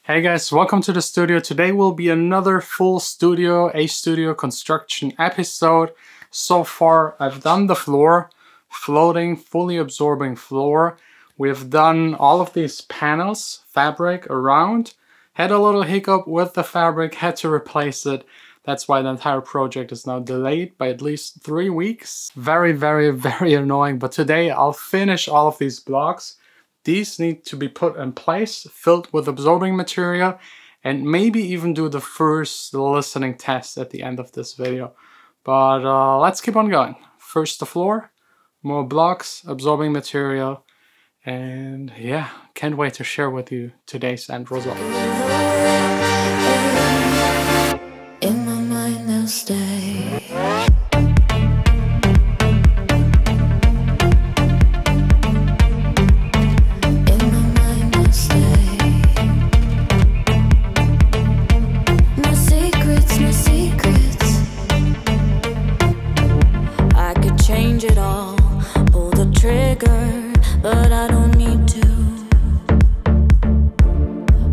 Hey guys, welcome to the studio. Today will be another full studio construction episode. So far I've done the floor, floating, fully absorbing floor. We've done all of these panels, fabric around. Had a little hiccup with the fabric, had to replace it. That's why the entire project is now delayed by at least 3 weeks. Very annoying, but today I'll finish all of these blocks. These need to be put in place, filled with absorbing material, and maybe even do the first listening test at the end of this video. But let's keep on going. First the floor, more blocks, absorbing material, and yeah, can't wait to share with you today's end result. In my mind they'll stay. But I don't need to.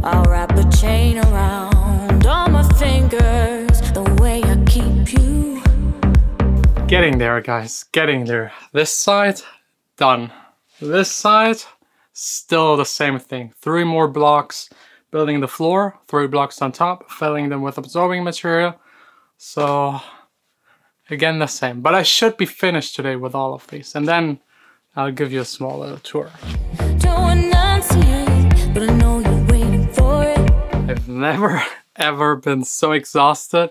I'll wrap a chain around all my fingers, the way I keep you. Getting there, guys, getting there. This side, done. This side, still the same thing. 3 more blocks, building the floor, 3 blocks on top, filling them with absorbing material. So, again, the same. But I should be finished today with all of these. And then I'll give you a small little tour. I've never ever been so exhausted,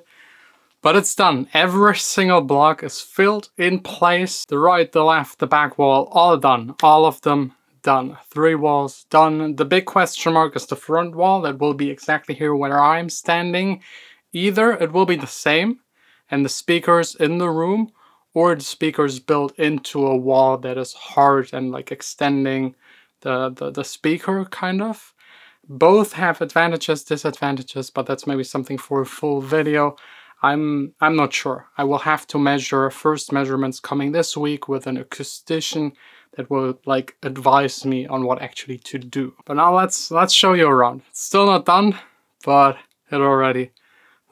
but it's done. Every single block is filled in place. The right, the left, the back wall, all done. All of them done. 3 walls done. The big question mark is the front wall. That will be exactly here where I'm standing. Either it will be the same and the speakers in the room, or the speakers built into a wall that is hard and like extending the speaker kind of. Both have advantages, disadvantages, but that's maybe something for a full video. I'm not sure. I will have to measure. First measurements coming this week with an acoustician that will like advise me on what actually to do. But now let's show you around. It's still not done, but it already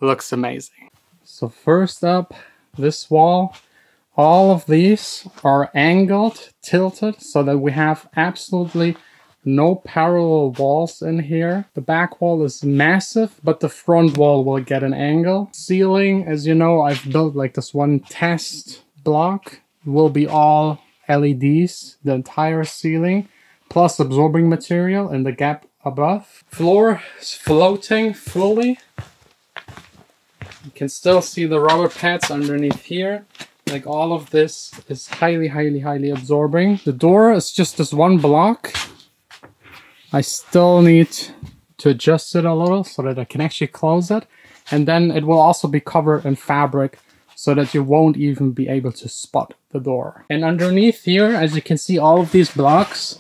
looks amazing. So first up, this wall. All of these are angled, tilted, so that we have absolutely no parallel walls in here. The back wall is massive, but the front wall will get an angle. Ceiling, as you know, I've built like this one test block. Will be all LEDs, the entire ceiling, plus absorbing material in the gap above. Floor is floating fully. You can still see the rubber pads underneath here. Like all of this is highly absorbing. The door is just this one block. I still need to adjust it a little so that I can actually close it. And then it will also be covered in fabric so that you won't even be able to spot the door. And underneath here, as you can see, all of these blocks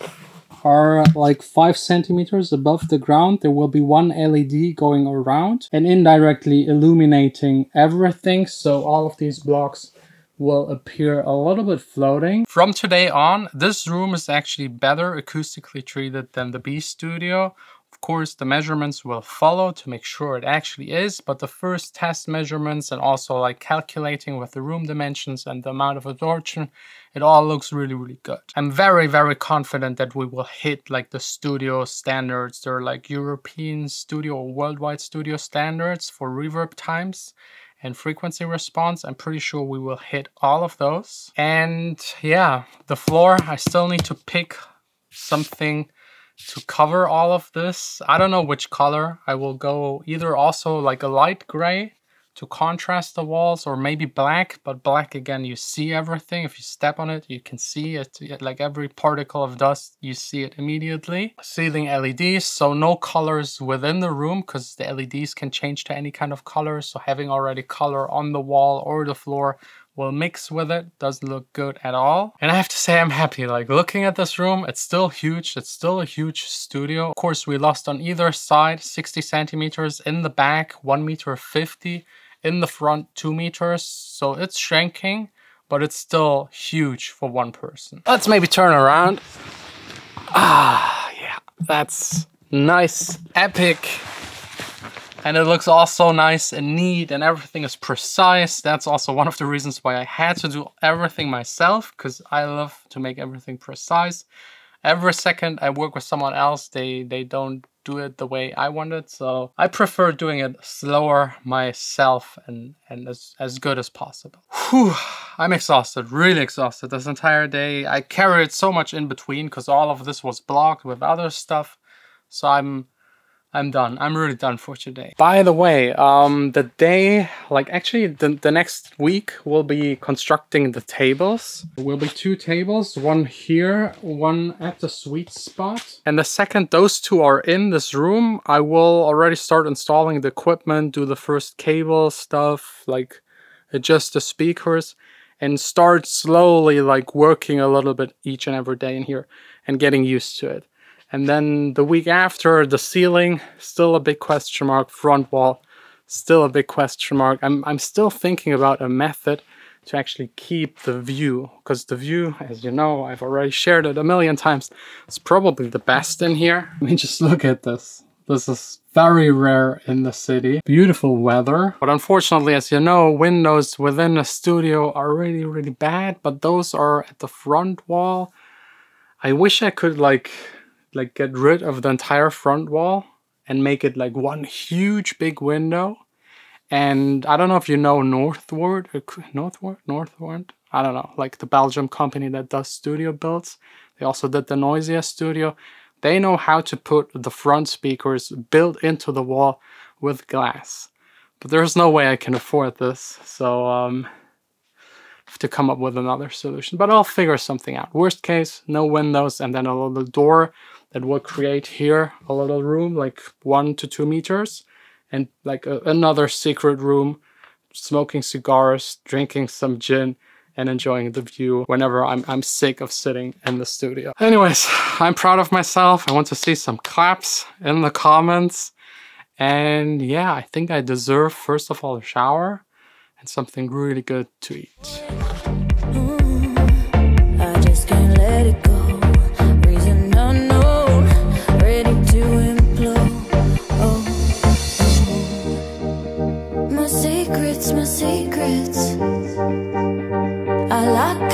are like 5 centimeters above the ground. There will be one LED going around and indirectly illuminating everything. So all of these blocks will appear a little bit floating. From today on, this room is actually better acoustically treated than the B studio. Of course, the measurements will follow to make sure it actually is, but the first test measurements and also like calculating with the room dimensions and the amount of absorption, it all looks really good. I'm very confident that we will hit like the studio standards. They're like European studio or worldwide studio standards for reverb times and frequency response. I'm pretty sure we will hit all of those. And yeah, the floor, I still need to pick something to cover all of this. I don't know which color. I will go either also like a light gray to contrast the walls, or maybe black, but black again, you see everything. If you step on it, you can see it, like every particle of dust, you see it immediately. Ceiling LEDs, so no colors within the room because the LEDs can change to any kind of color. So having already color on the wall or the floor will mix with it, doesn't look good at all. And I have to say I'm happy, like looking at this room, it's still huge, it's still a huge studio. Of course, we lost on either side 60 centimeters, in the back 1.50 meters, in the front 2 meters, so it's shrinking, but it's still huge for one person. Let's maybe turn around. Ah, yeah, that's nice, epic And it looks all so nice and neat and everything is precise. That's also one of the reasons why I had to do everything myself, because I love to make everything precise. Every second I work with someone else, they don't do it the way I want it. So I prefer doing it slower myself and as good as possible. Whew, I'm exhausted, really exhausted this entire day. I carried so much in between because all of this was blocked with other stuff. So I'm done. I'm really done for today. By the way, the day, like actually the next week, we'll be constructing the tables. There will be 2 tables, one here, one at the sweet spot. And the second those 2 are in this room, I will already start installing the equipment, do the first cable stuff, like adjust the speakers, and start slowly like working a little bit each and every day in here and getting used to it. And then the week after, the ceiling, still a big question mark. Front wall, still a big question mark. I'm still thinking about a method to actually keep the view. Because the view, as you know, I've already shared it a million times. It's probably the best in here. I mean, just look at this. This is very rare in the city. Beautiful weather. But unfortunately, as you know, windows within a studio are really, really bad. But those are at the front wall. I wish I could like get rid of the entire front wall and make it like one huge big window. And I don't know if you know Northward? I don't know, like the Belgium company that does studio builds. They also did the Noisia studio. They know how to put the front speakers built into the wall with glass. But there's no way I can afford this. So have to come up with another solution, but I'll figure something out. Worst case, no windows and then a little door that will create here a little room, like 1 to 2 meters, and like another secret room, smoking cigars, drinking some gin, and enjoying the view whenever I'm sick of sitting in the studio. Anyways, I'm proud of myself. I want to see some claps in the comments. And yeah, I think I deserve, first of all, a shower and something really good to eat. I just can't let it go. Reason unknown, ready to implode. My secrets, I locked